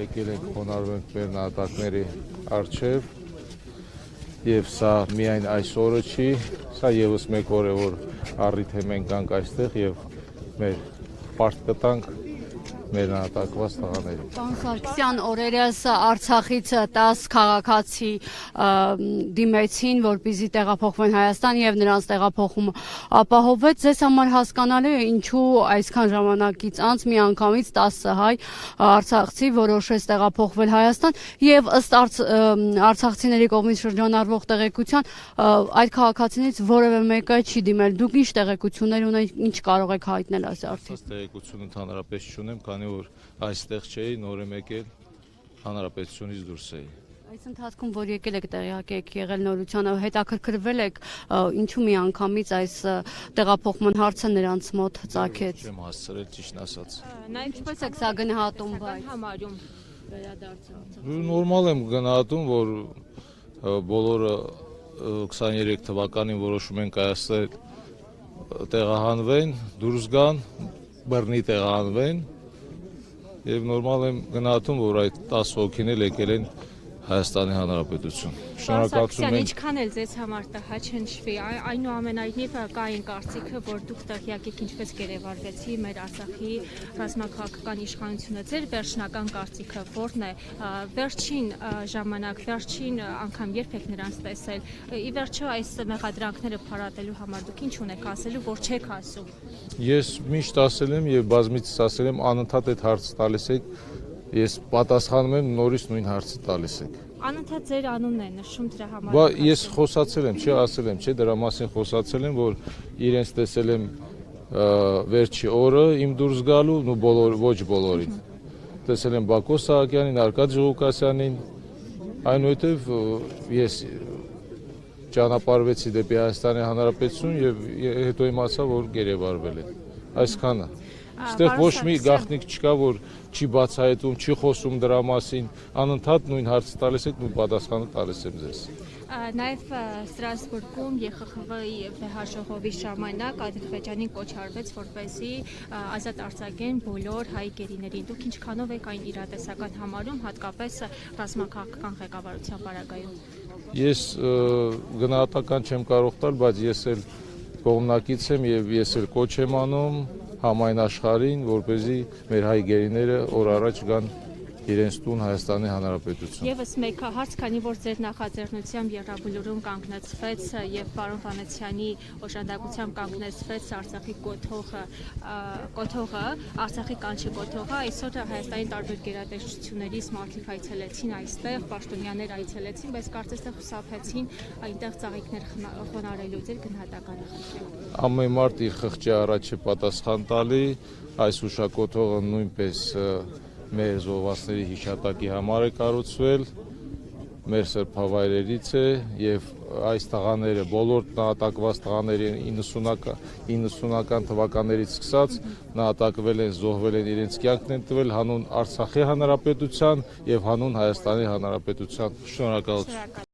եկել ենք խոնարհվել ենք մեր նահատակների առջև եւ սա միայն այս օրը չի, սա եւս մեկ օր է, որ առիթ է մենք գանք այստեղ եւ մեր պարտ կտանք մեր նահատակված տղաներին։ Պարոն Սարգսյան, օրերս Արցախից 10 քաղաքացի դիմեցին, որպեսզի տեղափոխվեն Հայաստան եւ նրանց տեղափոխումը ապահովվեց։ Ձեզ համար հասկանալի է, ինչու այսքան ժամանակից անց միանգամից 10 հայ արցախցի որոշեց տեղափոխվել Հայաստան եւ ըստ արցախցիների կողմից շրջանառվող տեղեկության այդ քաղաքացիներից որևէ մեկը չի դիմել։ Դուք ինչ տեղեկություններ ունեք, ինչ կարող եք հայտնել այս արդյունքում։ Տեղեկություն ընդհանրապես չունեմ, քանի որ այստեղ չէի, նոր եմ եկել, հանրապետությունից դուրս էի։ Այս ընթացքում, որ եկել եք տեղյակ եք եղել նորությանը, հետաքրքրվել եք, ինչու միանգամից այս տեղափոխման հարցը նրանց մոտ ծագեց։ Չեմ հասցրել ճիշտն ասած։ Ինչպես եք սա գնահատում համարում վերադարձը։ Նորմալ եմ գնահատում, որ բոլորը 23 թվականին որոշում են կայացնել տեղահանվեն, դուրս գան, բռնի տեղահանվեն եւ նորմալ եմ գնահատում, որ այդ 10 հոգին էլ եկել են Հայաստանի Հանրապետություն։ Շնորհակալություն։ Ինչքան էլ ձեզ համար տհա չնշվի, այնուամենայնիվ կային կարծիքը, որ դուք տեղյակ եք ինչպես գերեվարվեցի մեր Արցախի ռազմաքաղաքական իշխանությունը։ Ձեր վերջնական կարծիքը ո՞րն է։ Վերջին ժամանակ, վերջին անգամ երբ եք նրանց տեսել։ Ի վերջո այս մեղադրանքները փարատելու համար դուք ինչ ունեք ասելու, որ չեք ասում։ Ես միշտ ասել եմ եւ բազմիցս ասել եմ, անընդհատ այդ հարցը տալիս եք, ես պատասխանում եմ, նորից նույն հարցը տալիս եք։ Անընդհատ ձեր անունն է նշում դրա համար։ Բա ես խոսացել եմ, չի ասել եմ, չէ, դրա մասին խոսացել եմ, որ իրենց տեսել եմ վերջի օրը իմ դուրս գալու, ոչ բոլորին։ Տեսել եմ Բակո Սահակյանին, Արկադի Ղուկասյանին, այնուհետև ես ճանապարհվեցի դեպի Հայաստանի Հանրապետություն եւ հետո իմացա, որ գերեվարվել են։ Այսքանը։ Այստեղ ոչ մի գաղտնիք չկա, որ չի բացահայտում, չի խոսում դրա մասին, անընդհատ նույն հարցը տալիս եք, նույն պատասխանը տալիս եմ ձեզ։ Նաև Ստրասբուրգում ԵԽԽՎ-ի վեհաժողովի ժամանակ Ադրբեջանին կոչ արվեց, որպեսզի ազատ արձակեն բոլոր հայ գերիներին։ Դուք ինչքանով եք այն իրատեսական համարում, հատկապես ռազմաքաղաքական ղեկավարության պարագայում։ Ես գնահատական չեմ կարող տալ, բայց ես էլ կողմնակից եմ եւ ես էլ կոչ եմ անում համայն աշխարհին, որպեսզի մեր հայ գերիները օր առաջ գան իրենց տուն Հայաստանի Հանրապետություն։ Եվս մեկ հարց, քանի որ ձեր նախաձեռնությամբ Եղրաբլուրում կանգնեցվեց եւ պարոն Վանեցյանի օժանդակությամբ կանգնեցվեց Արցախի կոթողը, Արցախի կանչի կոթողը, այսօր Հայաստանի տարբեր գերատեսչություններից մարդիկ այցելեցին այստեղ, պաշտոնյաներ այցելեցին, բայց կարծես թե խուսափեցին այնտեղ ծաղիկներ խոնարհելու։ Ձեր գնահատականը խնդրեմ։ Ամեն մարդ իր խղճի առաջ է պատասխան տալի, այս հուշակոթողը նույնպես մեր զոհվածների հիշատակի համար է կառուցվել, մեր սրբավայրերից է եւ այս տղաները, բոլոր նահատակված տղաների 90-ական թվականներից սկսած նահատակվել են, զոհվել են, իրենց կյանքն են տվել հանուն Արցախի Հանրապետության եւ հանուն Հայաստանի Հանրապետության։ Շնորհակալություն։